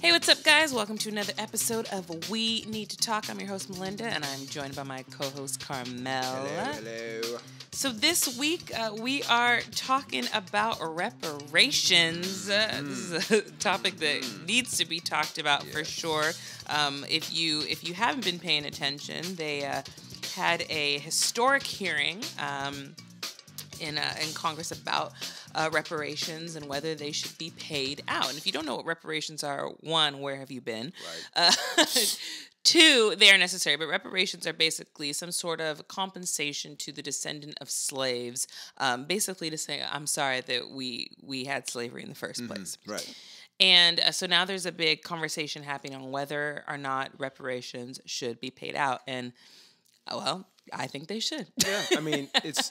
Hey, what's up, guys? Welcome to another episode of We Need to Talk. I'm your host, Malynda, and I'm joined by my co-host, Karmel. Hello. So this week, we are talking about reparations. This is a topic that needs to be talked about for sure. If you haven't been paying attention, they had a historic hearing in Congress about reparations and whether they should be paid out. And if you don't know what reparations are, one, where have you been? Right. Two, they are necessary, but reparations are basically some sort of compensation to the descendant of slaves, basically to say, I'm sorry that we had slavery in the first place. Right. And so now there's a big conversation happening on whether or not reparations should be paid out. And, well, I think they should. Yeah, I mean, it's...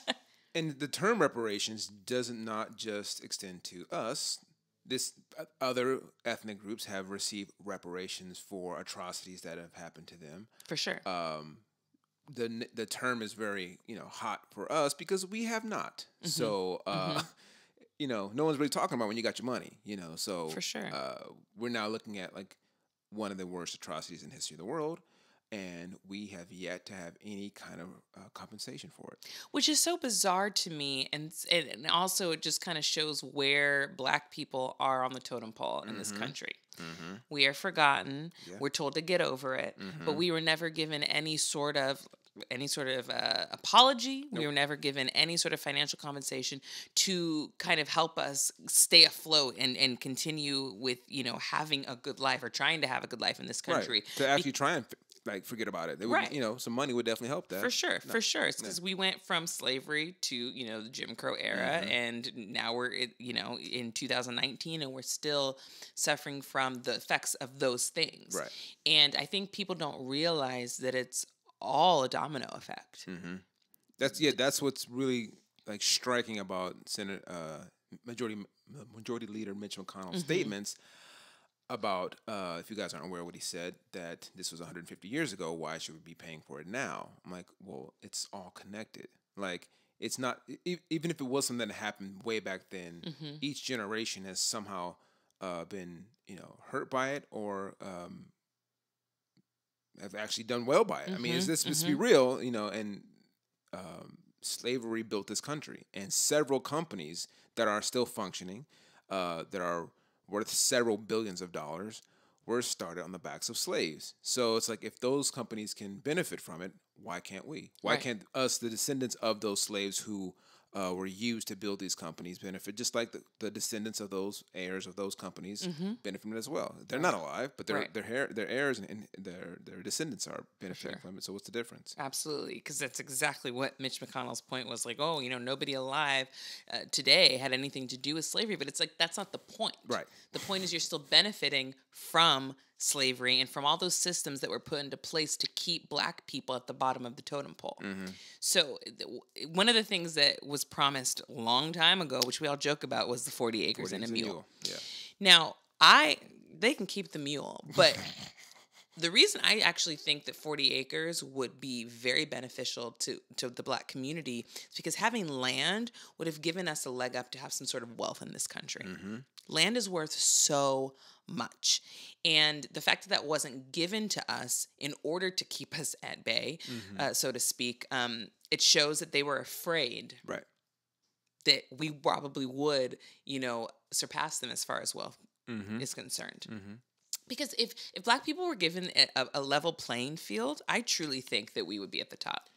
And the term reparations doesn't not just extend to us. Other ethnic groups have received reparations for atrocities that have happened to them. For sure. The term is very hot for us because we have not. Mm-hmm. So no one's really talking about when you got your money. So for sure. We're now looking at like one of the worst atrocities in the history of the world. And we have yet to have any kind of compensation for it. Which is so bizarre to me. And also it just kind of shows where Black people are on the totem pole in this country. Mm-hmm. We are forgotten. Yeah. We're told to get over it. Mm-hmm. But we were never given any sort of apology. Nope. We were never given any sort of financial compensation to kind of help us stay afloat and continue with, having a good life or trying to have a good life in this country. Right. To actually try and forget about it. They would, right. Some money would definitely help that. For sure. It's because we went from slavery to, the Jim Crow era, and now we're, in 2019, and we're still suffering from the effects of those things. Right. And I think people don't realize that it's all a domino effect. Mm-hmm. That's what's really striking about Majority Leader Mitch McConnell's statements about, if you guys aren't aware of what he said, that this was 150 years ago, why should we be paying for it now? I'm like, well, it's all connected. It's not, even if it was something that happened way back then, each generation has somehow been, hurt by it or have actually done well by it. I mean, let's be real, and slavery built this country. And several companies that are still functioning, that are worth several billions of dollars, were started on the backs of slaves. So it's like, if those companies can benefit from it, why can't we? Why can't us, the descendants of those slaves who were used to build these companies, benefit just like the descendants of those heirs of those companies benefit from it as well? They're not alive, but their heirs and their descendants are benefiting from it. So what's the difference? Absolutely, because that's exactly what Mitch McConnell's point was. Nobody alive today had anything to do with slavery, but it's like that's not the point. Right. The point is you're still benefiting from slavery and from all those systems that were put into place to keep Black people at the bottom of the totem pole. So one of the things that was promised a long time ago, which we all joke about, was the 40 acres and a mule. Yeah. Now, they can keep the mule, but the reason I actually think that 40 acres would be very beneficial to the Black community is because having land would have given us a leg up to have some sort of wealth in this country. Land is worth so much. And the fact that wasn't given to us in order to keep us at bay, so to speak, it shows that they were afraid that we probably would, surpass them as far as wealth is concerned. Because if Black people were given a level playing field, I truly think that we would be at the top.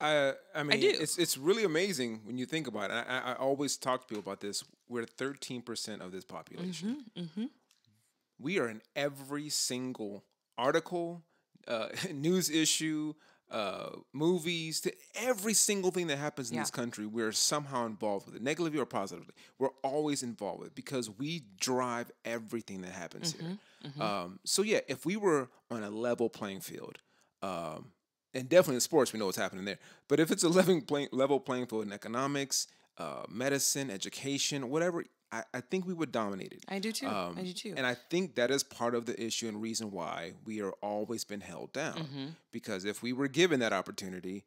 I mean, I do. It's really amazing when you think about it. I always talk to people about this. We're 13% of this population. We are in every single article, news issue, movies, to every single thing that happens in this country. We're somehow involved with it, negatively or positively. We're always involved with it because we drive everything that happens here. So yeah, if we were on a level playing field, and definitely in sports, we know what's happening there. But if it's a level playing field in economics, medicine, education, whatever, I think we would dominate it. I do too. And I think that is part of the issue and reason why we are always been held down. Because if we were given that opportunity,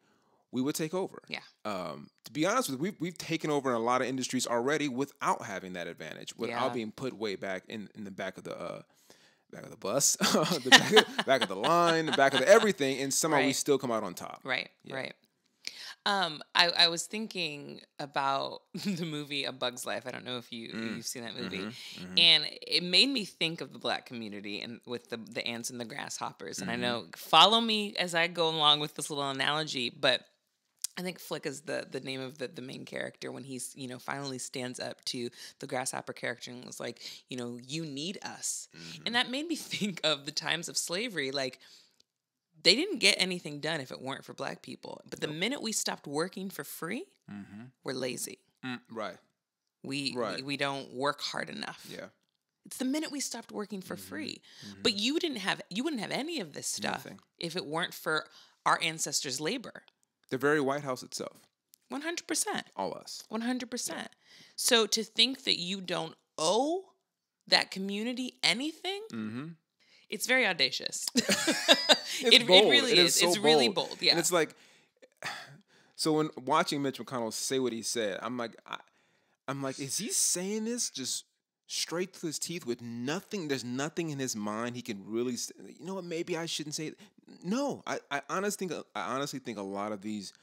we would take over. Yeah. To be honest with you, we've taken over in a lot of industries already without having that advantage, without being put way back in the back of back of the bus, the back of the line, the back of the everything, and somehow we Right. still come out on top. Right. Yeah. Right. I was thinking about the movie A Bug's Life. I don't know if you've seen that movie, and it made me think of the Black community and with the ants and the grasshoppers. And I know, follow me as I go along with this little analogy, but I think Flick is the name of the main character when he's, finally stands up to the grasshopper character and was like, you need us. And that made me think of the times of slavery. Like, they didn't get anything done if it weren't for Black people. But the minute we stopped working for free, we're lazy. Right. We don't work hard enough. Yeah. It's the minute we stopped working for free. But you wouldn't have any of this stuff if it weren't for our ancestors' labor. The very White House itself. 100%. All us. 100%. Yeah. So to think that you don't owe that community anything, it's very audacious. It really is. So it's bold. Really bold. Yeah. And it's like, so when watching Mitch McConnell say what he said, I'm like, is he saying this just straight through his teeth with nothing? There's nothing in his mind he can really say, you know what, maybe I shouldn't say it. No, I honestly think a lot of these,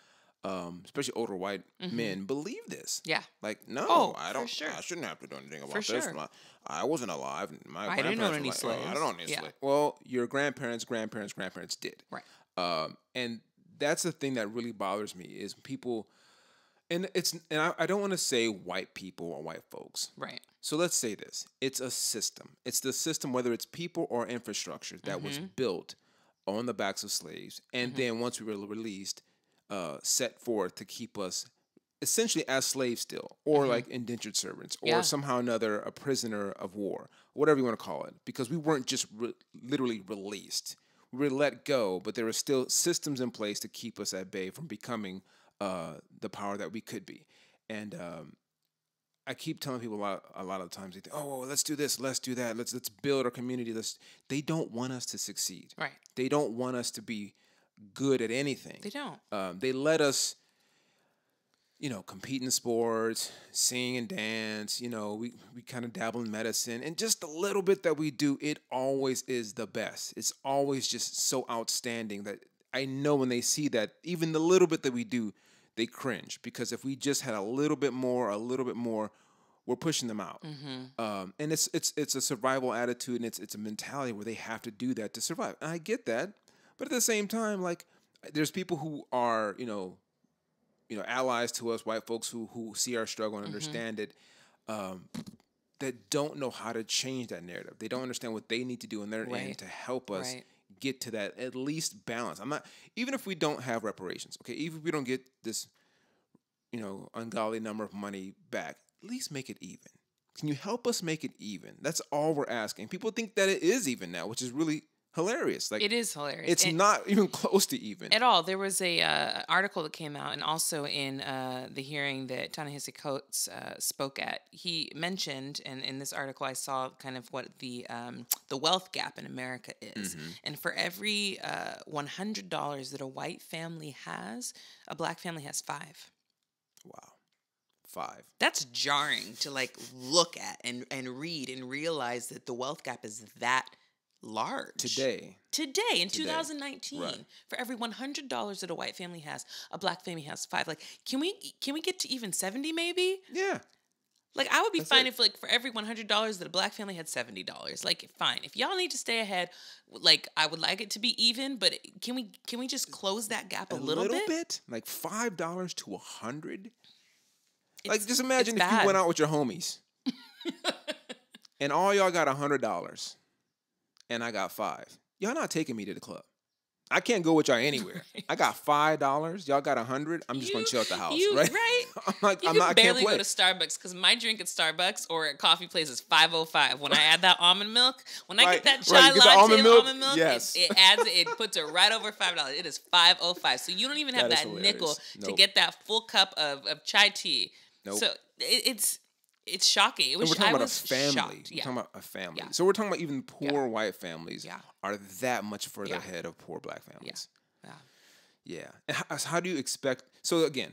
especially older white men, believe this. Yeah. Like, no, I don't. For sure. I shouldn't have to do anything about For this. sure. I wasn't alive. I didn't own any slaves. I don't own any slaves. Well, your grandparents did. Right. And that's the thing that really bothers me is people, and I don't want to say white people or white folks. Right. So let's say this. It's a system. It's the system, whether it's people or infrastructure, that was built on the backs of slaves. And then once we were released, set forth to keep us essentially as slaves still, or like indentured servants, or somehow or another a prisoner of war, whatever you want to call it, because we weren't just literally released. We were let go, but there were still systems in place to keep us at bay from becoming the power that we could be. And I keep telling people a lot of times, they think, oh, well, let's do this, let's do that, let's build our community. They don't want us to succeed. Right. They don't want us to be good at anything. They don't. They let us, compete in sports, sing and dance. We kind of dabble in medicine, and just the little bit that we do, it always is the best. It's always just so outstanding that I know when they see that, even the little bit that we do, they cringe, because if we just had a little bit more, we're pushing them out. And it's a survival attitude, and it's a mentality where they have to do that to survive. And I get that, but at the same time, like, there's people who are allies to us, white folks who see our struggle and understand it, that don't know how to change that narrative. They don't understand what they need to do in their end to help us get to that at least balance. Even if we don't have reparations, okay, even if we don't get this, ungodly number of money back, at least make it even. Can you help us make it even? That's all we're asking. People think that it is even now, which is really hilarious. Like, it is hilarious. It's not even close to even at all. There was a article that came out, and also in the hearing that Ta-Nehisi Coates spoke at, he mentioned, and in this article I saw kind of what the wealth gap in America is. And for every $100 that a white family has, a Black family has 5. Wow. 5. That's jarring to look at and read and realize that the wealth gap is that large today in 2019. Right. For every $100 that a white family has, a Black family has 5. Like, can we get to even 70 maybe? Yeah. Like, I would be fine if for every $100 that a Black family had $70. Like, fine. If y'all need to stay ahead, I would like it to be even, but can we just close that gap a little bit? Like $5 to $100. Like, just imagine if you went out with your homies and all y'all got $100. And I got 5. Y'all not taking me to the club. I can't go with y'all anywhere. I got $5. Y'all got 100. I'm just gonna chill at the house, right? Right. I can't play. Go to Starbucks because my drink at Starbucks or at coffee place is $5.05. When I add that almond milk, when I get that chai latte almond milk, yes. it puts it right over $5. It is $5.05. So you don't even have that nickel to get that full cup of chai tea. Nope. So it's shocking. We're talking about a family. We're talking about a family. Yeah. So we're talking about even poor white families are that much further ahead of poor Black families. Yeah. And how do you expect? So again,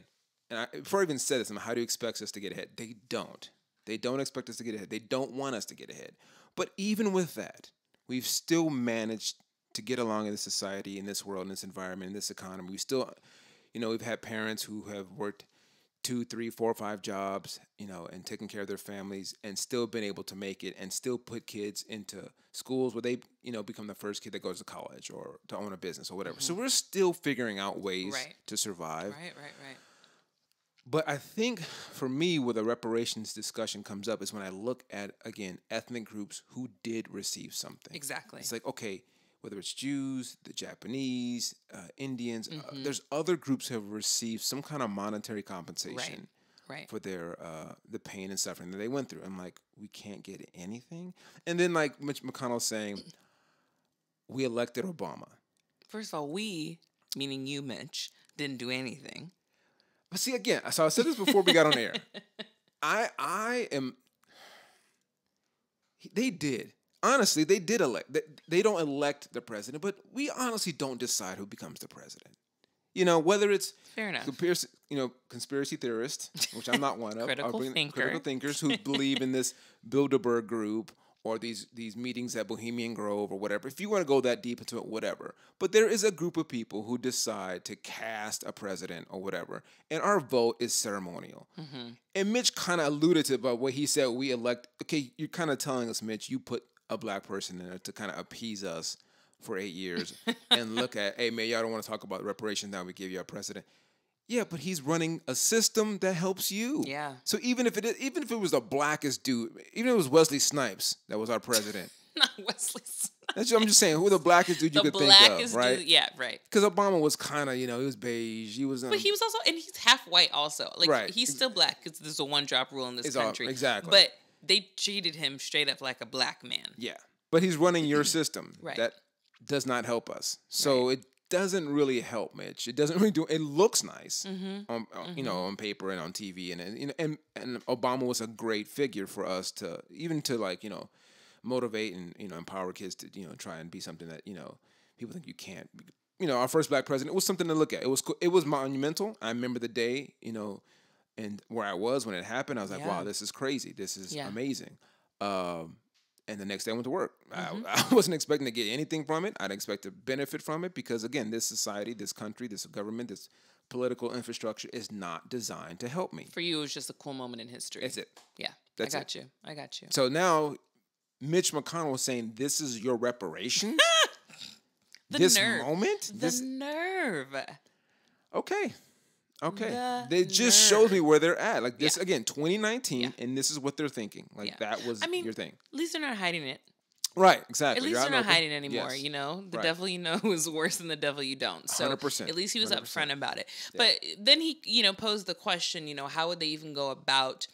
before I even said this, how do you expect us to get ahead? They don't. They don't expect us to get ahead. They don't want us to get ahead. But even with that, we've still managed to get along in this society, in this world, in this environment, in this economy. We still, we've had parents who have worked 2, 3, 4, 5 jobs, and taken care of their families and still been able to make it and still put kids into schools where they, become the first kid that goes to college or to own a business or whatever. So we're still figuring out ways to survive. Right. But I think for me, where the reparations discussion comes up is when I look at, again, ethnic groups who did receive something. Exactly. It's like, okay, whether it's Jews, the Japanese, Indians, there's other groups who have received some kind of monetary compensation for their the pain and suffering that they went through. I'm like, we can't get anything. And then like Mitch McConnell saying, we elected Obama. First of all, we, meaning you, Mitch, didn't do anything. But see, again, so I said this before we got on air. I am. They did. Honestly, they did elect. They don't elect the president, but we honestly don't decide who becomes the president. Whether it's fair enough. Conspiracy theorists, which I'm not one of, critical thinkers who believe in this Bilderberg group or these meetings at Bohemian Grove or whatever. If you want to go that deep into it, whatever. But there is a group of people who decide to cast a president or whatever, and our vote is ceremonial. Mm-hmm. And Mitch kind of alluded to about what he said. We elect. Okay, you're kind of telling us, Mitch, you put a black person in there to kind of appease us for 8 years and look at, hey, man, y'all don't want to talk about reparations now. We give you our president. Yeah, but he's running a system that helps you. Yeah. So even if it was the blackest dude, even if it was Wesley Snipes that was our president. Not Wesley Snipes. That's what I'm just saying. Who the blackest dude you could think of, right? Dude, yeah, right. Because Obama was kind of, he was beige. He was. But he was also, and he's half white also. Like, right. He's still black because there's a one-drop rule in this country. Exactly. But they treated him straight up like a black man. Yeah. But he's running your system. Right. That does not help us. So it doesn't really help, Mitch. It doesn't really do. It looks nice, on paper and on TV, and Obama was a great figure for us to motivate and empower kids to try and be something that people think you can't. Our first black president was something to look at. It was cool. It was monumental. I remember the day, and where I was when it happened. I was like, wow, this is crazy. This is amazing. And the next day I went to work. I wasn't expecting to get anything from it. I didn't expect to benefit from it because, again, this society, this country, this government, this political infrastructure is not designed to help me. For you, it was just a cool moment in history. That's it. Yeah, I got you. So now Mitch McConnell is saying this is your reparations? This moment? The nerve. Okay. They just showed me where they're at. Like this, again, 2019, and this is what they're thinking. Like that was your thing. At least they're not hiding it. Right, exactly. At least they're not hiding anymore, Yes. The devil you know is worse than the devil you don't. So 100%. At least he was 100%. upfront about it. Yeah. But then he, posed the question, how would they even go about,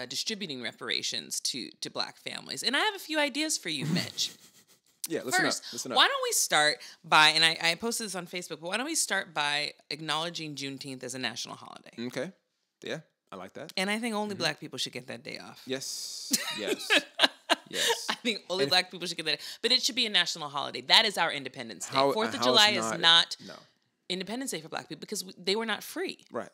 distributing reparations to black families? And I have a few ideas for you, Mitch. Yeah, listen up. Why don't we start by, and I posted this on Facebook, but why don't we start by acknowledging Juneteenth as a national holiday? Okay. Yeah, I like that. And I think only black people should get that day off. Yes. Yes. I think only black people should get that. But it should be a national holiday. That is our Independence Day. 4th of July is not Independence Day for black people because they were not free. Right.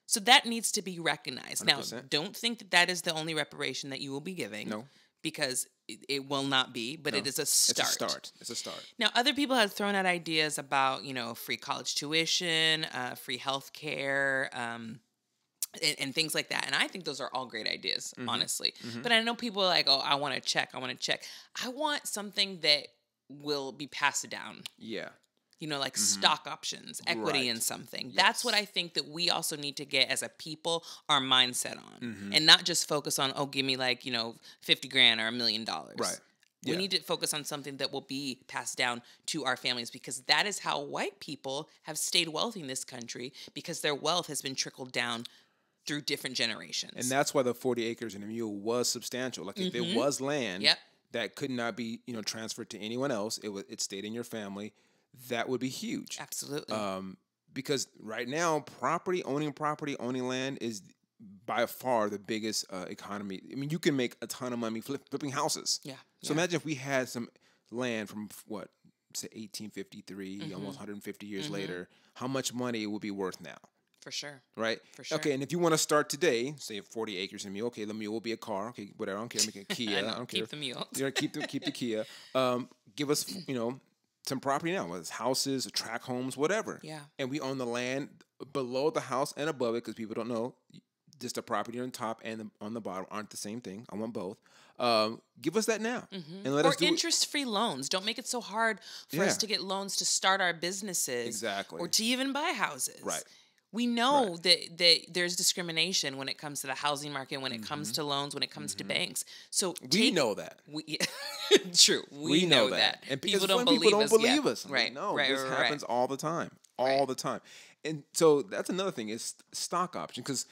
So that needs to be recognized. 100%. Now, don't think that is the only reparation that you will be giving. No. Because it will not be, but it is a start. It's a start. Now, other people have thrown out ideas about, free college tuition, free health care, and things like that. And I think those are all great ideas, honestly. Mm-hmm. But I know people are like, oh, I want to check. I want something that will be passed down. Yeah. Like stock options, equity in something. Yes. That's what I think that we also need to get as a people our mindset on. And not just focus on, give me $50,000 or $1 million. Right. We need to focus on something that will be passed down to our families because that is how white people have stayed wealthy in this country because their wealth has been trickled down through different generations. And that's why the 40 acres and a mule was substantial. Like if there was land that could not be, transferred to anyone else, it stayed in your family. That would be huge. Absolutely. Because right now, owning land is by far the biggest economy. I mean, you can make a ton of money flipping houses. Yeah. So imagine if we had some land from say 1853, almost 150 years later, how much money it would be worth now. For sure. Right? For sure. Okay, and if you want to start today, say 40 acres in mule, okay, the mule will be a car. Okay, whatever. I don't care. Make it a Kia. I don't care. Keep the mule. Keep the Kia. Give us, some property now, whether it's houses, tract homes, whatever. Yeah. And we own the land below the house and above it, because people don't know. Just the property on top and on the bottom aren't the same thing. I want both. Give us that now, and let us do interest-free loans. Don't make it so hard for us to get loans to start our businesses, exactly, or to even buy houses. Right. We know that there's discrimination when it comes to the housing market, when it comes to loans, when it comes to banks. So we know that. True. We know that. And people don't believe us. Right. No, right. This happens all the time. All the time. And so that's another thing is stock option. Because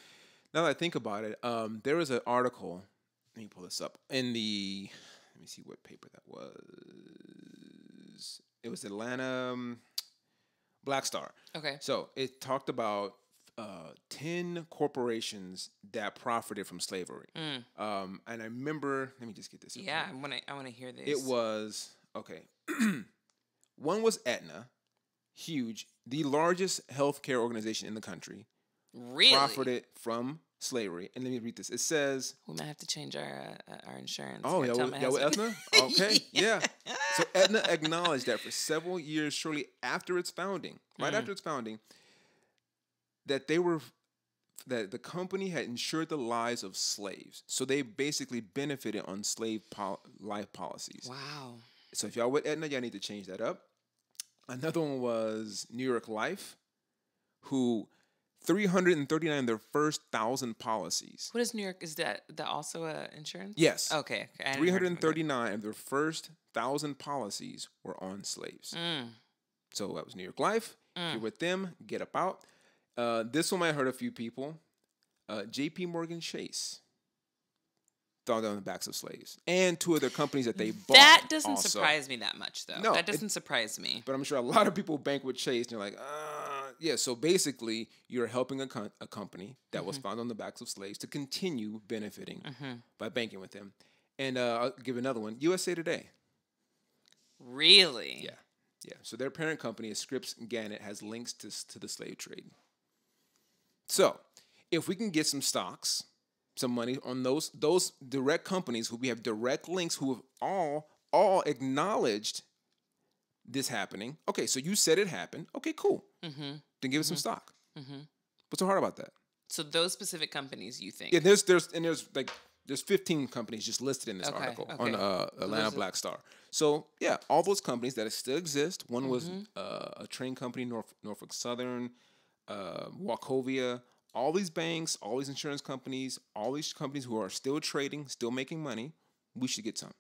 now that I think about it, there was an article. Let me pull this up. Let me see what paper that was. It was Atlanta Black Star. Okay. So it talked about 10 corporations that profited from slavery. And I remember, let me just get this. Yeah, I want to hear this. It was, okay. One was Aetna, huge, the largest healthcare organization in the country. Really? Profited from slavery. And let me read this. It says, we might have to change our insurance. Oh, yeah, with Aetna? Okay, yeah. So Aetna acknowledged that for several years, shortly after its founding, after its founding, that the company had insured the lives of slaves. So they basically benefited on slave life policies. Wow. So if y'all with Aetna, y'all need to change that up. Another one was New York Life, who 339 of their first 1,000 policies. What is New York? Is that also insurance? Yes. Okay. 339 of their first 1,000 policies were on slaves. So that was New York Life. If you're with them, get up out. This one might hurt a few people. J.P. Morgan Chase thought on the backs of slaves, and two of their companies that they bought. That doesn't surprise me that much, though. No, that doesn't surprise me. But I'm sure a lot of people bank with Chase, and you're like, yeah. So basically, you're helping a company that was founded on the backs of slaves to continue benefiting by banking with them. And I'll give another one: USA Today. Really? Yeah. Yeah. So their parent company is Scripps Gannett, has links to the slave trade. So if we can get some stocks, some money on those direct companies who we have direct links, who have all acknowledged this happening. Okay, so you said it happened. Okay, cool. Then give us some stock. What's so hard about that? So those specific companies, you think? Yeah, there's 15 companies just listed in this article on Atlanta Black Star. So yeah, all those companies that still exist. One was a train company, Norfolk Southern, Wachovia. All these banks, all these insurance companies, all these companies who are still trading, still making money, we should get some.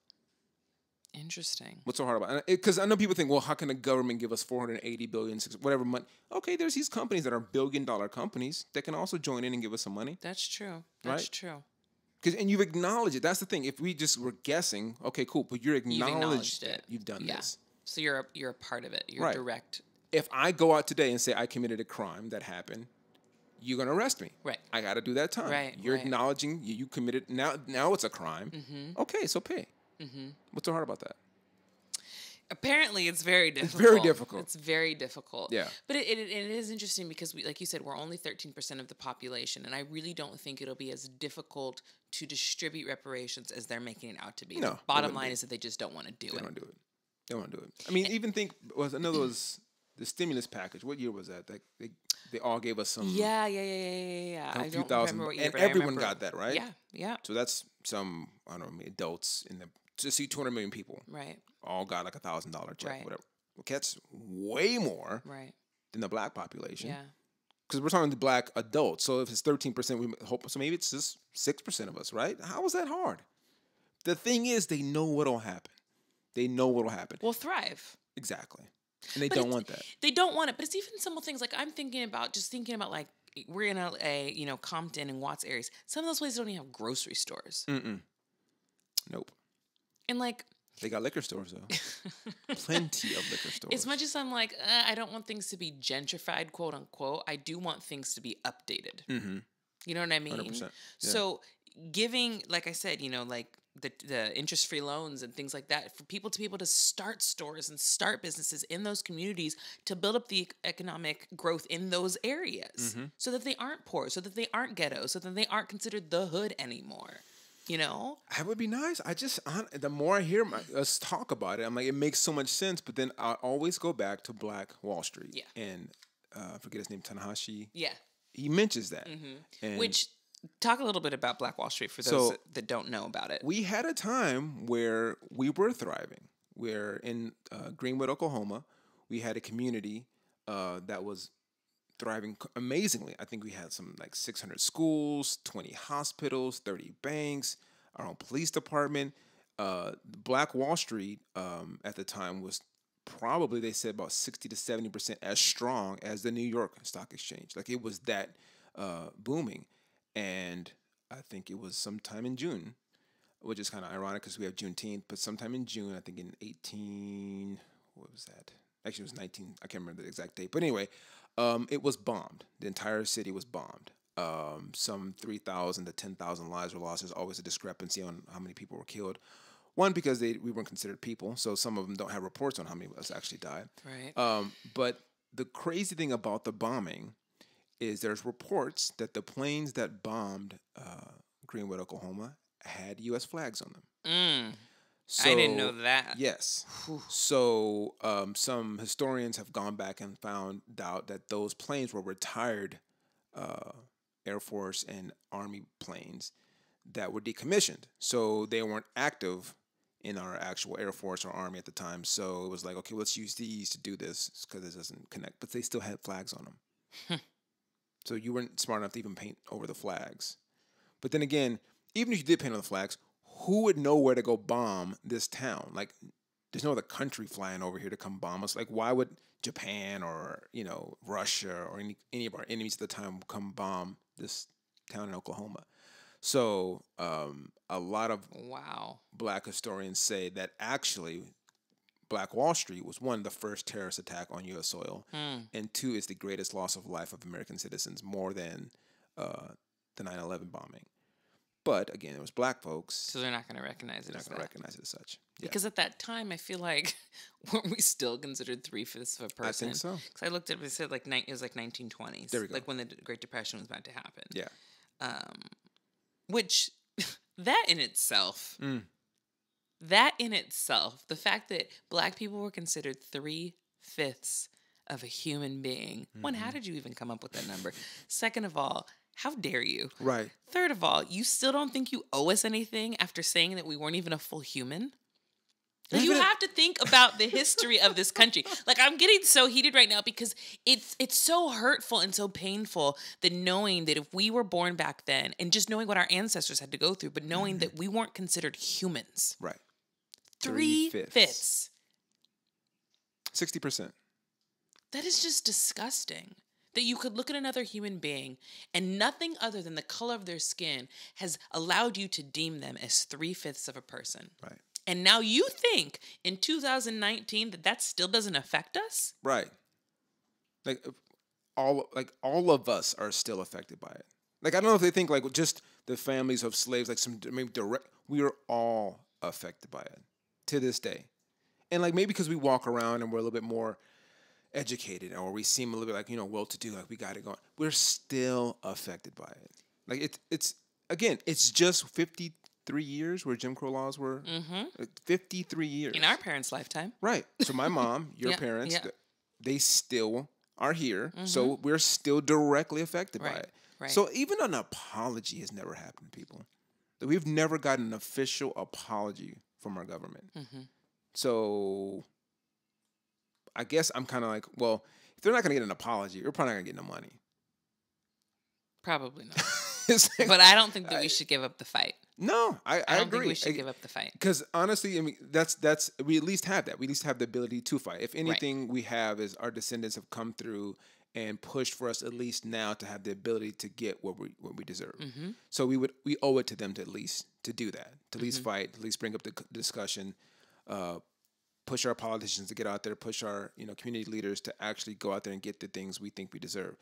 Interesting. What's so hard about it? Because I know people think, well, how can the government give us $480 billion, whatever money? Okay, there's these companies that are billion-dollar companies that can also join in and give us some money. That's true. That's true. And you've acknowledged it. That's the thing. If we just were guessing, okay, cool, but you've acknowledged it. You've done this. So you're a part of it. You're direct. If I go out today and say I committed a crime that happened, you're going to arrest me. Right. I got to do that time. Right. You're acknowledging you committed. Now it's a crime. Okay, so pay. What's so hard about that? Apparently, it's very difficult. It's very difficult. It's very difficult. Yeah. But it is interesting because, like you said, we're only 13% of the population, and I really don't think it'll be as difficult to distribute reparations as they're making it out to be. No. The bottom line is that they just don't want to do it. They don't want to do it. I mean, even think, another was the stimulus package. What year was that? They all gave us some. Yeah. I don't remember what year, and but everyone got that, right? Yeah. So that's some, I don't know, adults to see 200 million people. Right. All got like $1,000 check, whatever. Well, that's way more than the black population. Yeah. Because we're talking to black adults. So if it's 13%, we hope, so maybe it's just 6% of us, right? How is that hard? The thing is, they know what'll happen. We'll thrive. Exactly. And they don't want that. They don't want it. But it's even simple things like I'm thinking about like we're in LA, Compton and Watts areas. Some of those places don't even have grocery stores. Nope. And like they got liquor stores though. Plenty of liquor stores. As much as I'm like, I don't want things to be gentrified, quote unquote, I do want things to be updated. You know what I mean? 100%. Yeah. So giving, like I said, like the interest-free loans and things like that for people to be able to start stores and start businesses in those communities to build up the economic growth in those areas so that they aren't poor, so that they aren't ghettos, so that they aren't considered the hood anymore. You know? That would be nice. The more I hear us talk about it, I'm like, it makes so much sense. But then I always go back to Black Wall Street. Yeah. And I forget his name, Tanahashi. Yeah. He mentions that. And Which, talk a little bit about Black Wall Street for those that don't know about it. We had a time where we were thriving. We're in Greenwood, Oklahoma. We had a community that was thriving amazingly. I think we had some like 600 schools, 20 hospitals, 30 banks, our own police department. Black Wall Street at the time was probably, they said, about 60 to 70% as strong as the New York Stock Exchange. Like, it was that booming. And I think it was sometime in June, which is kind of ironic because we have Juneteenth, but sometime in June, I think in what was that? Actually, it was 19, I can't remember the exact date. But anyway, it was bombed. The entire city was bombed. Some 3,000 to 10,000 lives were lost. There's always a discrepancy on how many people were killed. One, because we weren't considered people, so some of them don't have reports on how many of us actually died. Right. But the crazy thing about the bombing is there's reports that the planes that bombed Greenwood, Oklahoma, had U.S. flags on them. So, I didn't know that. Yes. So some historians have gone back and found out that those planes were retired Air Force and Army planes that were decommissioned. So they weren't active in our actual Air Force or Army at the time. So it was like, okay, let's use these to do this because it doesn't connect. But they still had flags on them. So you weren't smart enough to even paint over the flags. But then again, even if you did paint on the flags, who would know where to go bomb this town? Like, there's no other country flying over here to come bomb us. Like, why would Japan or, Russia or any of our enemies at the time come bomb this town in Oklahoma? So a lot of Black historians say that actually Black Wall Street was, one, the first terrorist attack on U.S. soil, and two, is the greatest loss of life of American citizens, more than the 9/11 bombing. But again, it was Black folks, so they're not going to recognize it. They're not going to recognize it as such. Yeah. Because at that time, I feel like weren't we still considered 3/5 of a person? I think so. Because I looked at it, it said it was like 1920s. There we go. Like when the Great Depression was about to happen. Yeah. Which that in itself, the fact that Black people were considered 3/5 of a human being. One, how did you even come up with that number? Second of all, how dare you? Right. Third of all, you still don't think you owe us anything after saying that we weren't even a full human? Like, you have to think about the history of this country. Like, I'm getting so heated right now because it's so hurtful and so painful that knowing that if we were born back then and just knowing what our ancestors had to go through, but knowing that we weren't considered humans. Right. 3/5. 60%. That is just disgusting. That you could look at another human being and nothing other than the color of their skin has allowed you to deem them as 3/5 of a person. Right. And now you think in 2019 that still doesn't affect us? Right. Like all of us are still affected by it. Like, I don't know if they think like just the families of slaves, like maybe we are all affected by it to this day. And like maybe because we walk around and we're a little bit more educated, or we seem a little bit like, well-to-do, like we got it going, we're still affected by it. Like it's just 53 years where Jim Crow laws were. 53 years in our parents' lifetime, right? So my mom, your parents, they still are here, so we're still directly affected by it. Right. So even an apology has never happened to people. We've never gotten an official apology from our government. So I guess I'm kind of like, well, if they're not going to get an apology, we're probably not going to get no money. Probably not. But I don't think that we should give up the fight. No, I don't agree. think we should give up the fight. Because honestly, I mean, that's we at least have that. We at least have the ability to fight. If anything we have is our descendants have come through and pushed for us at least now to have the ability to get what we deserve. So we owe it to them to at least to do that, to at least fight, at least bring up the discussion, push our politicians to get out there, push our community leaders to actually go out there and get the things we think we deserve.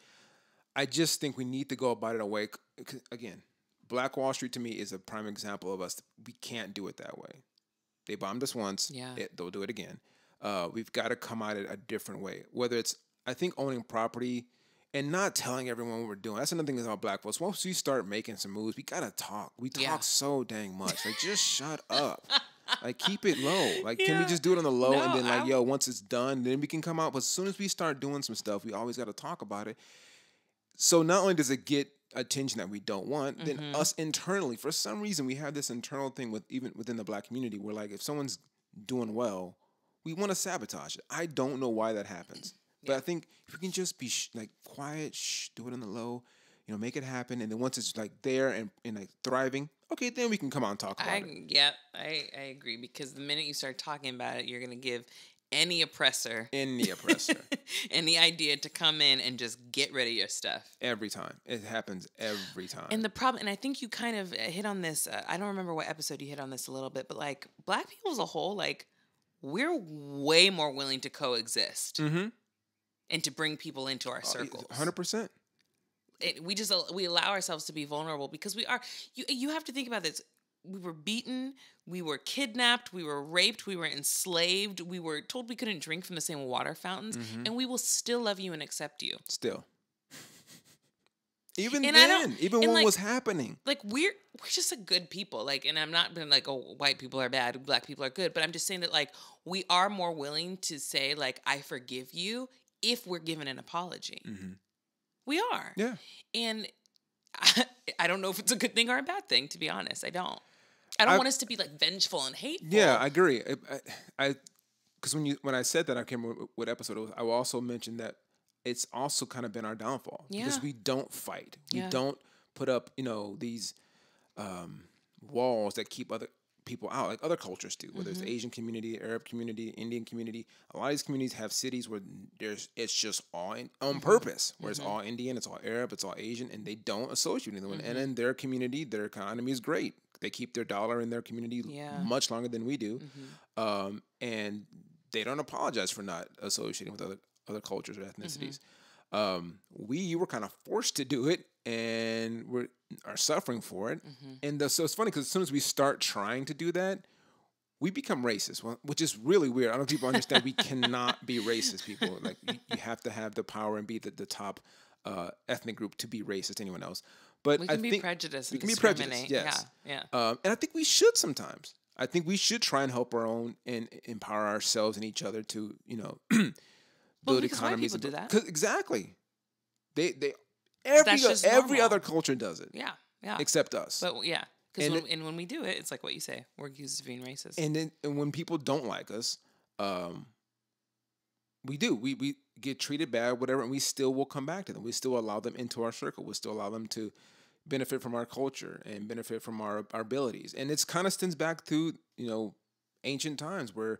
I just think we need to go about it away. Again, Black Wall Street to me is a prime example of us. We can't do it that way. They bombed us once. Yeah. They'll do it again. We've got to come at it a different way. Whether it's, I think, owning property and not telling everyone what we're doing. That's another thing about Black folks. Once we start making some moves, we got to talk. We talk so dang much. Like, just shut up. Like, keep it low. Like, can we just do it on the low and then, like, once it's done, then we can come out. But as soon as we start doing some stuff, we always got to talk about it. So not only does it get attention that we don't want, then us internally, for some reason, we have this internal thing even within the Black community where, like, if someone's doing well, we want to sabotage it. I don't know why that happens. But I think if we can just be like quiet, do it on the low, make it happen. And then once it's like there and like thriving, okay, then we can come out and talk about it. Yeah, I agree. Because the minute you start talking about it, you're going to give any oppressor any idea to come in and just get rid of your stuff. Every time. It happens every time. And the problem, and I think you kind of hit on this, I don't remember what episode you hit on this a little bit, but like Black people as a whole, like we're way more willing to coexist. And to bring people into our circles. 100%. We allow ourselves to be vulnerable because we are. You have to think about this. We were beaten. We were kidnapped. We were raped. We were enslaved. We were told we couldn't drink from the same water fountains. And we will still love you and accept you. Still. Even when it was happening. Like, we're just a good people. Like, and I'm not being like, oh, white people are bad, Black people are good. But I'm just saying that, like, we are more willing to say, like, I forgive you if we're given an apology. We are. Yeah. And I don't know if it's a good thing or a bad thing, to be honest. I don't want us to be like vengeful and hateful. Yeah, I agree. Because when I said that, I can't remember what episode it was, I will also mention that it's also kind of been our downfall. Yeah. Because we don't fight. We don't put up, these walls that keep other people out, like other cultures do, whether it's the Asian community, Arab community, Indian community. A lot of these communities have cities where it's just all on purpose, where it's all Indian, it's all Arab, it's all Asian, and they don't associate with anyone. And in their community, their economy is great. They keep their dollar in their community much longer than we do. And they don't apologize for not associating with other cultures or ethnicities. We were kind of forced to do it, and are suffering for it. And so it's funny because as soon as we start trying to do that, we become racist, which is really weird. I don't know if people understand we cannot be racist, people. Like, you have to have the power and be the top ethnic group to be racist to anyone else. But we can be prejudiced. We can be prejudiced, yes. Yeah. And I think we should sometimes. I think we should try and help our own and empower ourselves and each other to, build economies. White people do that. Exactly. Every other culture does it. Yeah. Except us. But because when we do it, it's like what you say. We're accused of being racist. And when people don't like us, we do. We get treated bad, whatever, and we still will come back to them. We still allow them into our circle. We still allow them to benefit from our culture and benefit from our abilities. And it's kind of stems back to, ancient times where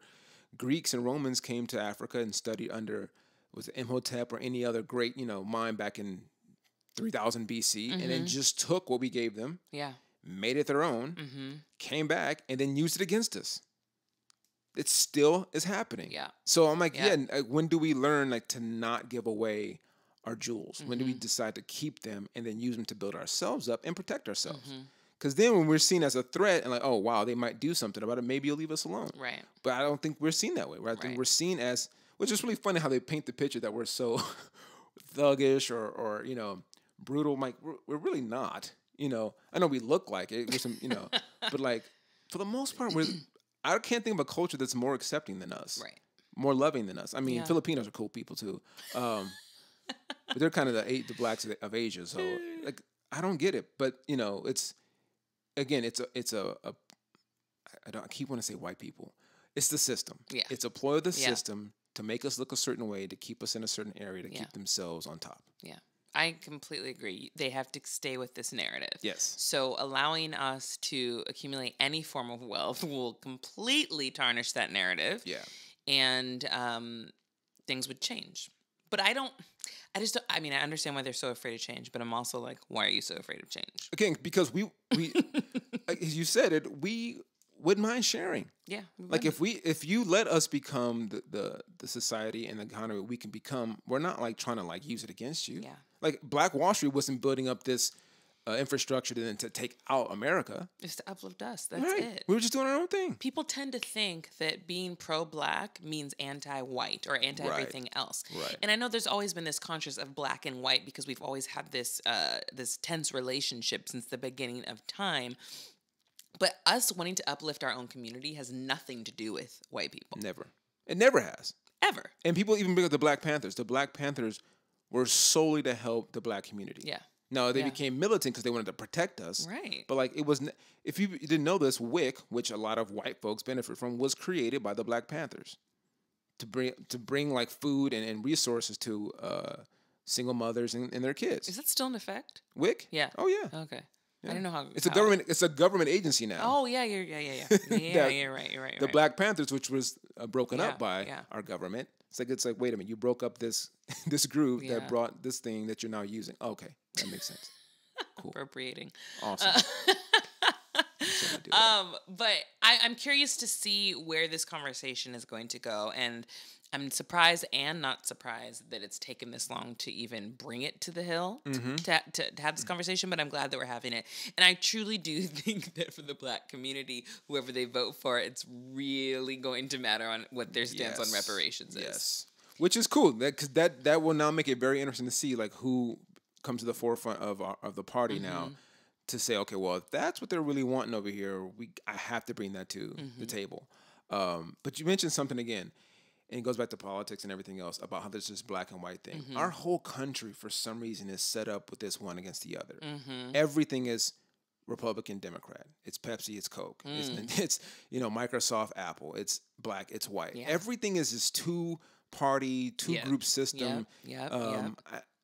Greeks and Romans came to Africa and studied under Imhotep or any other great, mind back in 3000 BC, and then just took what we gave them, made it their own, came back, and then used it against us. It still is happening. Yeah. So I'm like, when do we learn to not give away our jewels? When do we decide to keep them and then use them to build ourselves up and protect ourselves? Because then when we're seen as a threat and oh, wow, they might do something about it, maybe you'll leave us alone. Right. But I don't think we're seen that way. Right? I think we're seen as, which is really funny how they paint the picture that we're so thuggish or brutal. I'm like, we're really not. I know we look like it. With some, but for the most part, I can't think of a culture that's more accepting than us. Right. More loving than us. I mean, Filipinos are cool people too. But they're kind of the blacks of Asia. So I don't get it. But it's I keep wanting to say white people. It's the system. Yeah. It's a ploy of the system to make us look a certain way, to keep us in a certain area, to keep themselves on top. Yeah. I completely agree. They have to stay with this narrative. Yes. So allowing us to accumulate any form of wealth will completely tarnish that narrative. Yeah. And things would change. But I understand why they're so afraid of change, but I'm also like, why are you so afraid of change? Again, because we as you said it, we wouldn't mind sharing. Yeah. If you let us become the society and the economy we can become, we're not trying to use it against you. Yeah. Black Wall Street wasn't building up this infrastructure than to take out America. It's to uplift us. That's Right. it. We were just doing our own thing. People tend to think that being pro-black means anti-white or anti-everything else. Right. And I know there's always been this conscience of black and white because we've always had this this tense relationship since the beginning of time. But us wanting to uplift our own community has nothing to do with white people. Never. It never has. Ever. And people even bring up the Black Panthers. The Black Panthers were solely to help the black community. Yeah. No, they became militant because they wanted to protect us. Right. But like it was, if you didn't know this, WIC, which a lot of white folks benefit from, was created by the Black Panthers to bring like food and resources to single mothers and their kids. Is that still in effect? WIC? Yeah. Oh yeah. Okay. Yeah. I don't know how. It's a government. It's a government agency now. Oh yeah, yeah. Yeah, you're right. You're right. The Black Panthers, which was broken up by yeah. our government. It's like wait a minute, you broke up this group Yeah. that brought this thing that you're now using. Okay, that makes sense. Cool. Appropriating. Awesome. But I'm curious to see where this conversation is going to go, and I'm surprised and not surprised that it's taken this long to even bring it to the Hill to have this conversation, but I'm glad that we're having it. And I truly do think that for the black community, whoever they vote for, it's really going to matter on what their stance on reparations is. Yes. Which is cool, because that will now make it very interesting to see like who comes to the forefront of the party now to say, okay, well, if that's what they're really wanting over here, I have to bring that to the table. But you mentioned something again, and it goes back to politics and everything else about how there's this black and white thing. Our whole country, for some reason, is set up with this one against the other. Everything is Republican, Democrat. It's Pepsi, it's Coke. It's Microsoft, Apple. It's black, it's white. Yeah. Everything is this two-party, two-group system.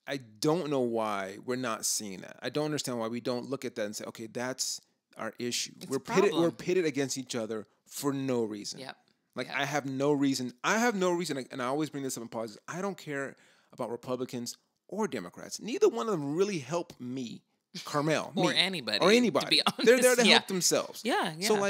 I don't know why we're not seeing that. I don't understand why we don't look at that and say, okay, that's our issue. We're pitted against each other for no reason. Yep. I have no reason. And I always bring this up in politics. I don't care about Republicans or Democrats. Neither one of them really help me, Karmel, or anybody. To be honest. They're there to help themselves. Yeah. So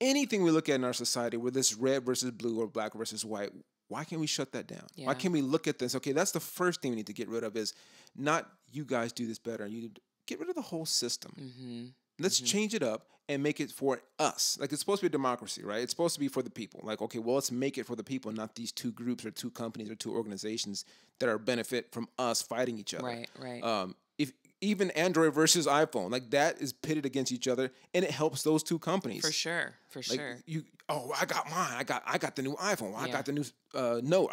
anything we look at in our society, where this red versus blue or black versus white, why can't we shut that down? Yeah. Why can't we look at this? Okay, that's the first thing we need to get rid of is not you guys do this better. You get rid of the whole system. Let's change it up and make it for us. Like, it's supposed to be a democracy, right? It's supposed to be for the people. Like, okay, well, let's make it for the people, not these two groups or two companies or two organizations that are benefit from us fighting each other. Right. If even Android versus iPhone, like that is pitted against each other, and it helps those two companies. For sure. I got mine. I got the new iPhone. I got the new Note.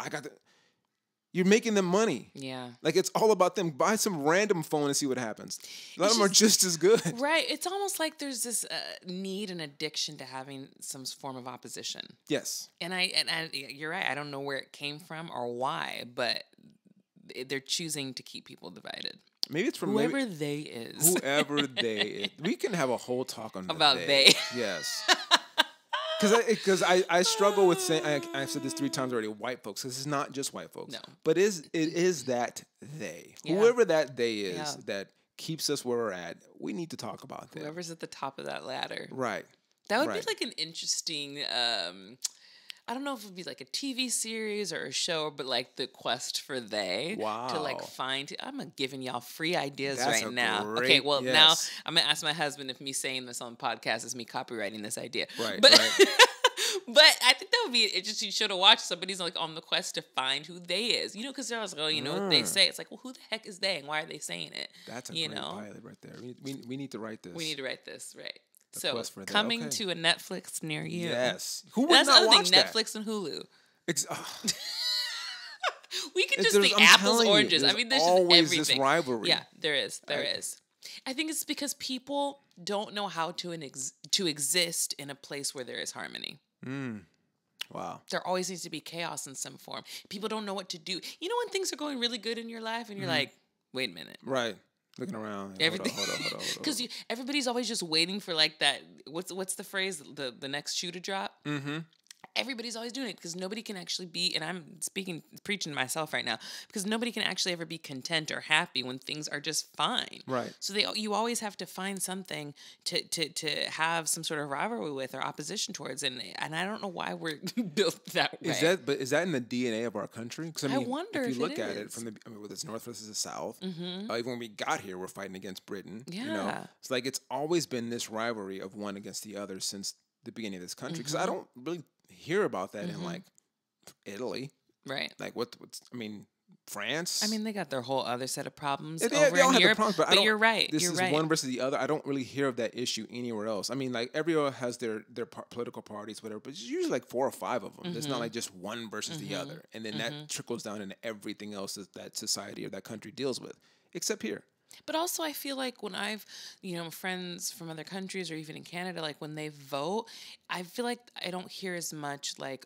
You're making them money. Yeah. Like, it's all about them. Buy some random phone and see what happens. A lot of them are just as good. Right. It's almost like there's this need and addiction to having some form of opposition. Yes. And you're right. I don't know where it came from or why, but they're choosing to keep people divided. Maybe it's from whoever they is. Whoever they is. We can have a whole talk on about they. Yes. Because I struggle with saying, I've said this 3 times already, white folks. This is not just white folks. No. But it is that they. Yeah. Whoever that they is that keeps us where we're at, we need to talk about that. Whoever's at the top of that ladder. Right. That would be like an interesting, I don't know if it would be like a TV series or a show, but like the quest for they. Wow. To like find, I'm giving y'all free ideas That's right now. Great, okay, well, yes. now I'm going to ask my husband if me saying this on the podcast is me copywriting this idea. Right, but, right. But I think that would be an interesting show to watch. Somebody's like on the quest to find who they is. Because they're like, what they say. It's like, well, who the heck is they and why are they saying it? That's a great pilot right there. We need to write this. We need to write this, right. The so, coming to a Netflix near you. Yes. Who would not watch that? Netflix and Hulu. We can It's, just think apples, you, oranges. I mean, there's just always everything. This rivalry. Yeah, there is. There is. I think it's because people don't know how to exist in a place where there is harmony. Wow. There always needs to be chaos in some form. People don't know what to do. You know when things are going really good in your life and you're like, wait a minute. Right. Looking around. Everything. Hold on. Because everybody's always just waiting for like that. What's the phrase? The next shoe to drop. everybody's always doing it because nobody can actually be, and I'm preaching to myself right now, because nobody can actually ever be content or happy when things are just fine. Right. So you always have to find something to have some sort of rivalry with or opposition towards, and I don't know why we're built that way. Is that in the DNA of our country? Because I wonder if you if look it at it is. from whether it's North versus the South, Mm-hmm. even when we got here, we're fighting against Britain. Yeah. You know, it's like it's always been this rivalry of one against the other since the beginning of this country. Because I don't really hear about that in like Italy, right? Like what's France. I mean, they got their whole other set of problems they over all in have Europe. problems, but you're right. This you're is right. one versus the other. I don't really hear of that issue anywhere else. I mean, like everywhere has their political parties, whatever, but it's usually like 4 or 5 of them. It's not like just one versus the other, and then that trickles down into everything else that society or that country deals with, except here. But also, I feel like when I've, friends from other countries or even in Canada, like when they vote, I feel like I don't hear as much like,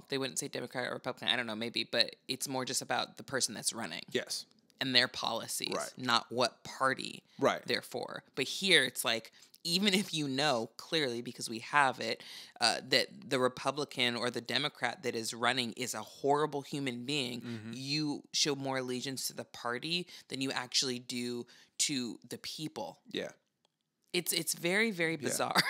they wouldn't say Democrat or Republican. I don't know, maybe, but it's more just about the person that's running. Yes. And their policies, Right. not what party they're for. But here, it's like, even if you know clearly, because we have it, that the Republican or the Democrat that is running is a horrible human being, you show more allegiance to the party than you actually do to the people. Yeah. It's very, very bizarre.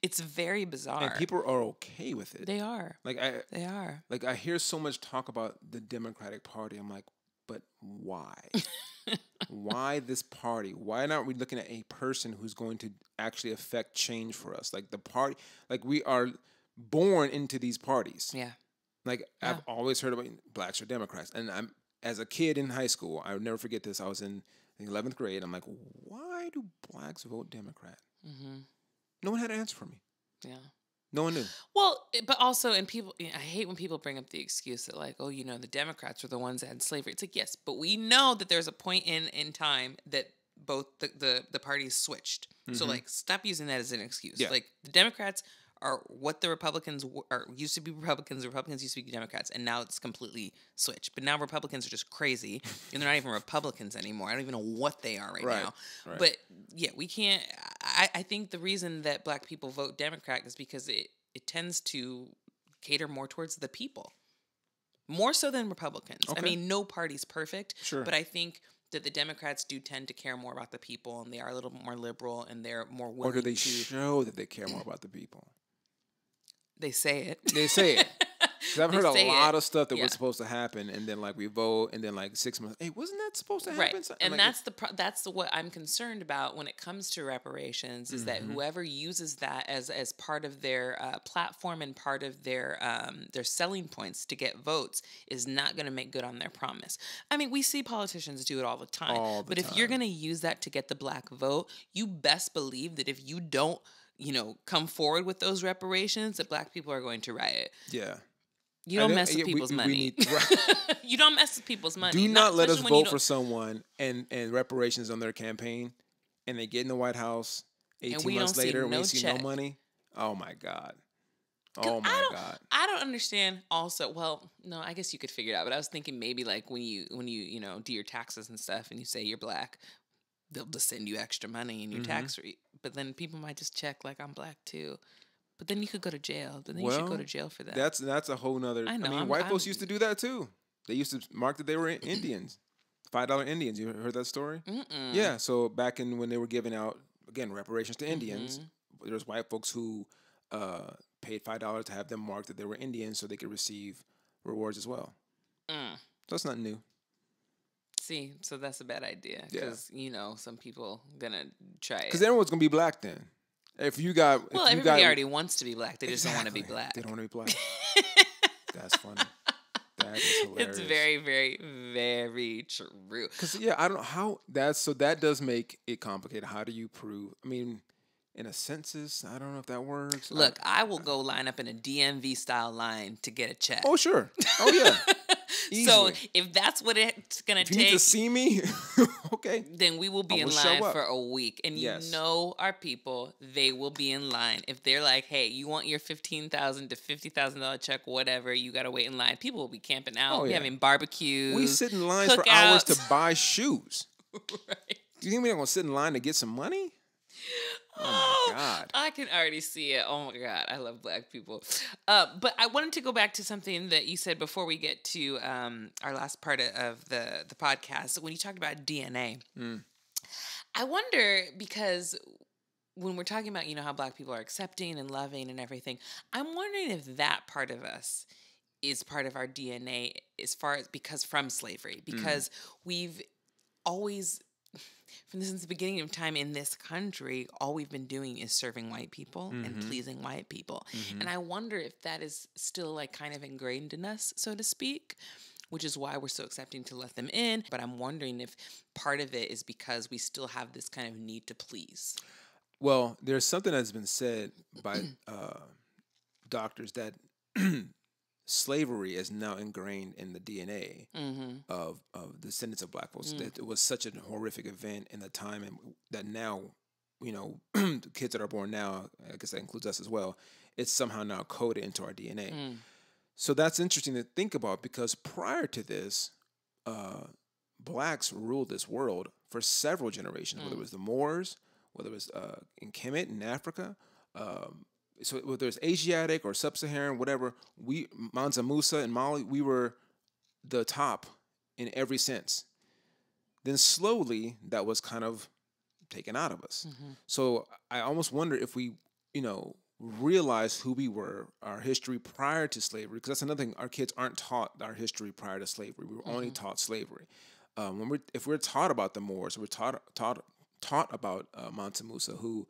It's very bizarre. And people are okay with it. They are. They are. Like I hear so much talk about the Democratic Party. I'm like, but why? Why this party? Why not we looking at a person who's going to actually affect change for us? Like the party, like we are born into these parties. Yeah. Like I've always heard about blacks or Democrats. And as a kid in high school, I would never forget this. I was in the 11th grade. I'm like, why do blacks vote Democrat? Mm-hmm. No one had an answer for me. Yeah. No one knew. Well, but also, and people, I hate when people bring up the excuse that like, the Democrats were the ones that had slavery. It's like, yes, but we know that there's a point in time that both the parties switched. Mm-hmm. So like, stop using that as an excuse. Yeah. Like the Democrats are what the Republicans used to be Republicans. The Republicans used to be Democrats, and now it's completely switched. But now Republicans are just crazy, and they're not even Republicans anymore. I don't even know what they are right now. Right. But yeah, we can't. I think the reason that black people vote Democrat is because it tends to cater more towards the people, more so than Republicans. Okay. I mean, no party's perfect, but I think that the Democrats do tend to care more about the people, and they are a little more liberal, and they're more willing to... Or do they show that they care more about the people? They say it. They say it. Because I've heard a lot of stuff that was supposed to happen, and then like we vote, and then like 6 months, hey, wasn't that supposed to happen? Right. And like, that's what I'm concerned about when it comes to reparations, is that whoever uses that as part of their platform and part of their selling points to get votes is not going to make good on their promise. I mean, we see politicians do it all the time. But if you're going to use that to get the black vote, you best believe that if you don't, come forward with those reparations, that black people are going to riot. Yeah. You don't mess with people's money. You don't mess with people's money. Do not let us vote for someone and reparations on their campaign, and they get in the White House 18 months later and we see no money. Oh, my God. Oh, my God. I don't understand also. Well, no, I guess you could figure it out. But I was thinking maybe like when you do your taxes and stuff and you say you're black, they'll just send you extra money in your tax rate. But then people might just check like I'm black too. But then you could go to jail. Then you should go to jail for that. That's a whole nother. I mean, white folks used to do that too. They used to mark that they were Indians, $5 Indians. You heard that story? Mm-mm. Yeah. So back when they were giving out again reparations to Indians, there was white folks who paid $5 to have them marked that they were Indians, so they could receive rewards as well. So that's not new. See, so that's a bad idea because some people gonna try it. Because everyone's gonna be black then. If you got everybody already wants to be black. They just don't want to be black. They don't want to be black. That's funny. That is hilarious. It's very, very, very true. Because I don't know how that does make it complicated. How do you prove? I mean, in a census, I don't know if that works. Look, I will go line up in a DMV style line to get a check. Oh sure. Oh yeah. So if that's what it's gonna take, you need to see me, okay. Then we will be in line for a week, and our people, they will be in line. If they're like, "Hey, you want your $15,000 to $50,000 check, whatever," you gotta wait in line. People will be camping out, having barbecues. We sit in lines for hours to buy shoes. Right? Do you think we're gonna sit in line to get some money? Oh my God! I can already see it. Oh my God, I love Black people. But I wanted to go back to something that you said before we get to our last part of the podcast. When you talked about DNA, I wonder, because when we're talking about, how Black people are accepting and loving and everything, I'm wondering if that part of us is part of our DNA as far as, because from slavery, because we've always, since the beginning of time in this country, all we've been doing is serving white people and pleasing white people. And I wonder if that is still like kind of ingrained in us, so to speak, which is why we're so accepting to let them in. But I'm wondering if part of it is because we still have this kind of need to please. Well, there's something that's been said by doctors that slavery is now ingrained in the DNA of descendants of Black folks. That it was such a horrific event in the time, and that now, the kids that are born now, I guess that includes us as well, it's somehow now coded into our DNA. So that's interesting to think about, because prior to this, Blacks ruled this world for several generations, whether it was the Moors, whether it was in Kemet in Africa, so whether it's Asiatic or Sub-Saharan, whatever, Mansa Musa and Mali, we were the top in every sense. Then slowly that was kind of taken out of us. So I almost wonder if we, realize who we were, our history prior to slavery, because that's another thing. Our kids aren't taught our history prior to slavery. We were only taught slavery. If we're taught about the Moors, we're taught about Mansa Musa, who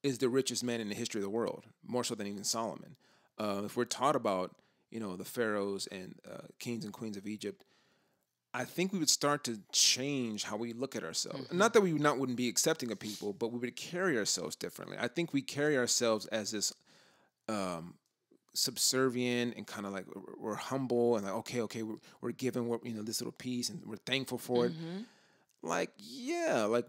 is the richest man in the history of the world, more so than even Solomon. If we're taught about, the pharaohs and kings and queens of Egypt, I think we would start to change how we look at ourselves. Not that we wouldn't be accepting of people, but we would carry ourselves differently. I think we carry ourselves as this subservient and kind of like we're humble and like, okay, we're given this little piece and we're thankful for it. Like, yeah, like,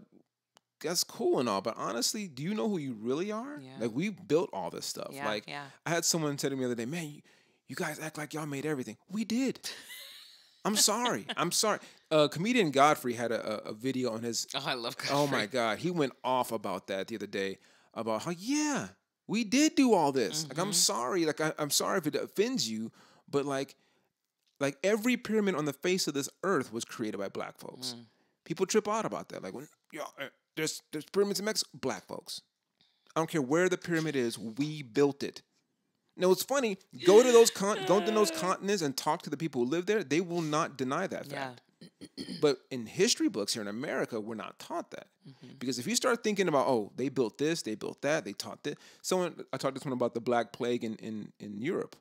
that's cool and all, but honestly, do you know who you really are? Yeah. Like, we built all this stuff. I had someone tell me the other day, man, you guys act like y'all made everything. We did. I'm sorry. Comedian Godfrey had a video on his. Oh, I love Godfrey. Oh my God, he went off about that the other day, about how we did do all this. Like, I'm sorry. Like, I'm sorry if it offends you, but like every pyramid on the face of this earth was created by Black folks. People trip out about that. Like, when there's pyramids in Mexico, Black folks. I don't care where the pyramid is, we built it. Now, it's funny. Go to those continents and talk to the people who live there. They will not deny that fact. But in history books here in America, we're not taught that. Because if you start thinking about, they built this, they built that, they taught this. I talked to someone about the Black Plague in Europe.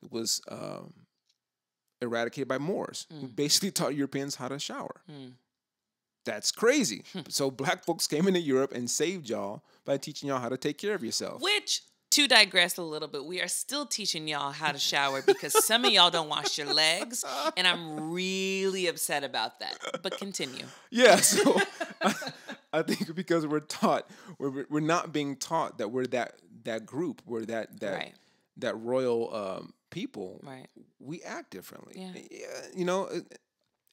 It was eradicated by Moors, who basically taught Europeans how to shower. That's crazy. So Black folks came into Europe and saved y'all by teaching y'all how to take care of yourself. Which, to digress a little bit, we are still teaching y'all how to shower because some of y'all don't wash your legs, and I'm really upset about that. But continue. Yeah, so I think because we're not being taught that we're that group, we're that royal people. Right. We act differently. Yeah.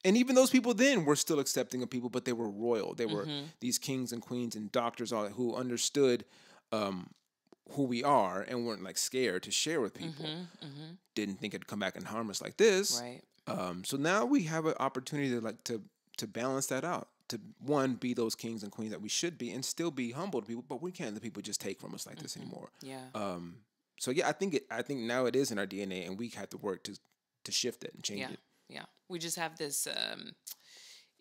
And even those people then were still accepting of people, but they were royal. They were these kings and queens and doctors all who understood who we are and weren't like scared to share with people. Didn't think it'd come back and harm us like this. Right. So now we have an opportunity to balance that out. To one, be those kings and queens that we should be, and still be humble to people. But we can't let people just take from us like this anymore. Yeah. So yeah, I think now it is in our DNA, and we have to work to shift it and change it. Yeah, we just have this.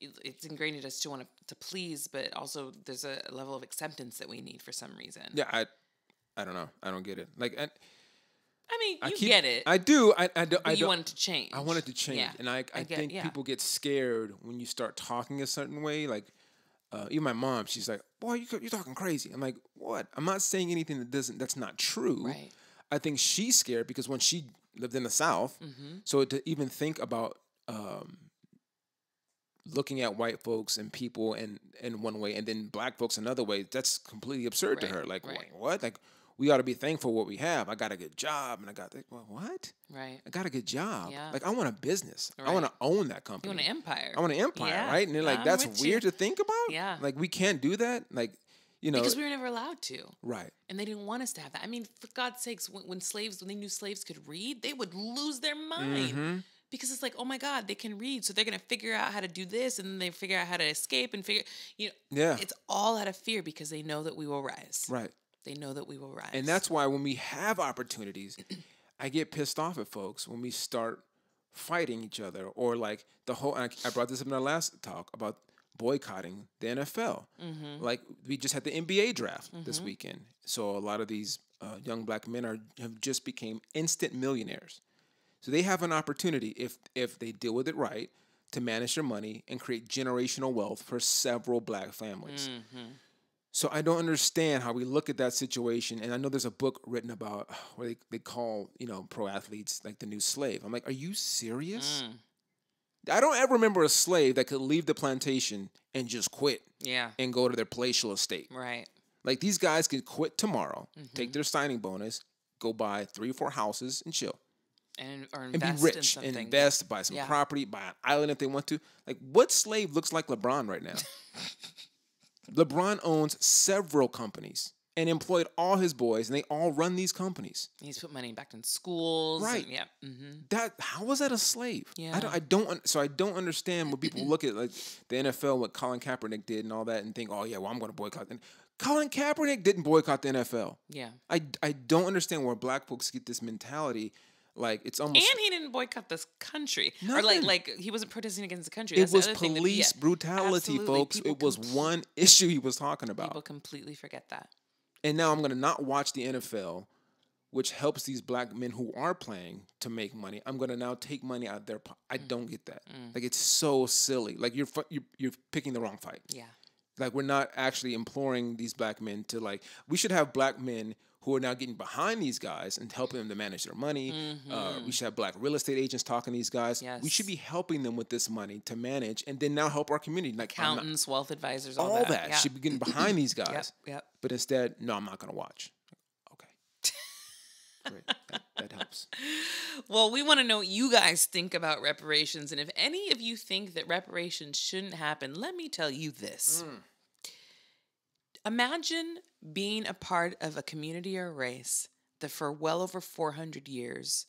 It's ingrained in us to want to please, but also there's a level of acceptance that we need for some reason. Yeah, I don't know. I don't get it. Like, I mean, you get it. I do. I you want it to change. I want it to change, and I think people get scared when you start talking a certain way. Like, even my mom, she's like, "Boy, you're talking crazy." I'm like, "What? I'm not saying anything that's not true." Right. I think she's scared because when she lived in the South, so to even think about looking at white folks and people in one way and then Black folks another way, that's completely absurd to her. Like, what? Like, we ought to be thankful for what we have. I got a good job, and I got what? Right. I got a good job. Yeah. Like, I want a business. Right. I want to own that company. You want an empire. I want an empire, right? And they're like, that's weird to think about. Yeah. Like, we can't do that. Like, Because we were never allowed to. Right. And they didn't want us to have that. I mean, for God's sakes, when they knew slaves could read, they would lose their mind. Because it's like, oh my God, they can read. So they're going to figure out how to do this, and then they figure out how to escape and it's all out of fear because they know that we will rise. Right. They know that we will rise. And that's why when we have opportunities, I get pissed off at folks when we start fighting each other, or like the whole, I brought this up in our last talk about boycotting the NFL. Like we just had the NBA draft this weekend. So a lot of these young black men have just became instant millionaires. So they have an opportunity, if they deal with it right, to manage their money and create generational wealth for several black families. So I don't understand how we look at that situation. And I know there's a book written about where they call, pro athletes like the new slave. I'm like, are you serious? I don't ever remember a slave that could leave the plantation and just quit and go to their palatial estate. Right. Like these guys could quit tomorrow, take their signing bonus, go buy 3 or 4 houses and chill. Or and be rich and invest, buy some property, buy an island if they want to. Like, what slave looks like LeBron right now? LeBron owns several companies and employed all his boys, and they all run these companies. He's put money back in schools. Right. How was that a slave? Yeah. I don't understand when people look at like the NFL, what Colin Kaepernick did and all that, and think, oh yeah, well I'm going to boycott. And Colin Kaepernick didn't boycott the NFL. Yeah. I don't understand where black folks get this mentality. Like it's almost, and he didn't boycott this country, nothing. or like he wasn't protesting against the country. It was police brutality, folks. It was one issue he was talking about. People completely forget that. And now I'm going to not watch the NFL, which helps these black men who are playing to make money. I'm going to now take money out of their pocket. I don't get that. Like it's so silly. Like you're picking the wrong fight. Yeah. Like we're not actually imploring these black men to like. We should have black men who are now getting behind these guys and helping them to manage their money. We should have black real estate agents talking to these guys. Yes. We should be helping them with this money to manage and then now help our community. Like accountants, wealth advisors, all that. Yeah. Should be getting behind these guys. Yep. But instead, no, I'm not going to watch. Okay. Great. That helps. Well, we want to know what you guys think about reparations. And if any of you think that reparations shouldn't happen, let me tell you this. Imagine being a part of a community or a race that for well over 400 years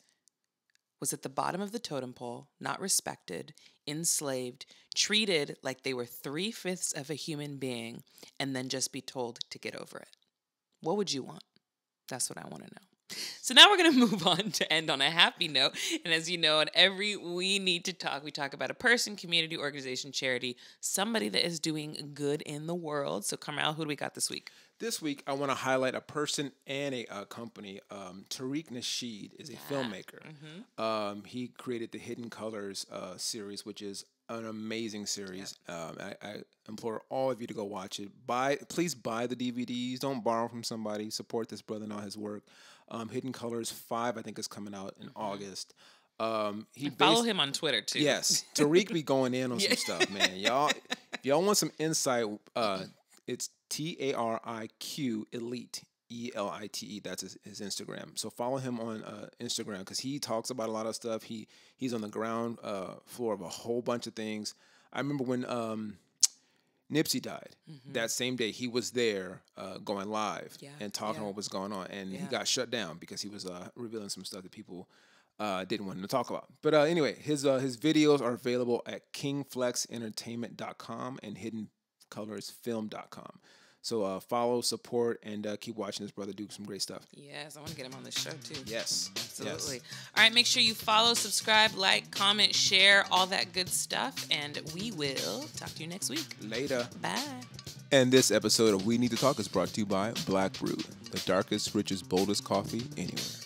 was at the bottom of the totem pole, not respected, enslaved, treated like they were 3/5 of a human being, and then just be told to get over it. What would you want? That's what I want to know. So now we're going to move on to end on a happy note. And as you know, at every We Need to Talk, we talk about a person, community, organization, charity, somebody that is doing good in the world. So Karmel, who do we got this week? This week, I want to highlight a person and a company. Tariq Nasheed is a filmmaker. He created the Hidden Colors series, which is an amazing series. I implore all of you to go watch it. Please buy the DVDs. Don't borrow from somebody. Support this brother and all his work. Hidden Colors 5, I think, is coming out in August. Follow him on Twitter too. Yes, Tariq be going in on some stuff, man. If y'all want some insight, it's TARIQ Elite. ELITE. That's his Instagram. So follow him on Instagram because he talks about a lot of stuff. He's on the ground floor of a whole bunch of things. I remember when Nipsey died. That same day, he was there going live and talking about what was going on. And he got shut down because he was revealing some stuff that people didn't want him to talk about. But anyway, his videos are available at kingflexentertainment.com and hiddencolorsfilm.com. So follow, support, and keep watching this brother do some great stuff. Yes, I want to get him on the show too. Yes. Absolutely. Yes. All right, make sure you follow, subscribe, like, comment, share, all that good stuff. And we will talk to you next week. Later. Bye. And this episode of We Need to Talk is brought to you by Black Brew, the darkest, richest, boldest coffee anywhere.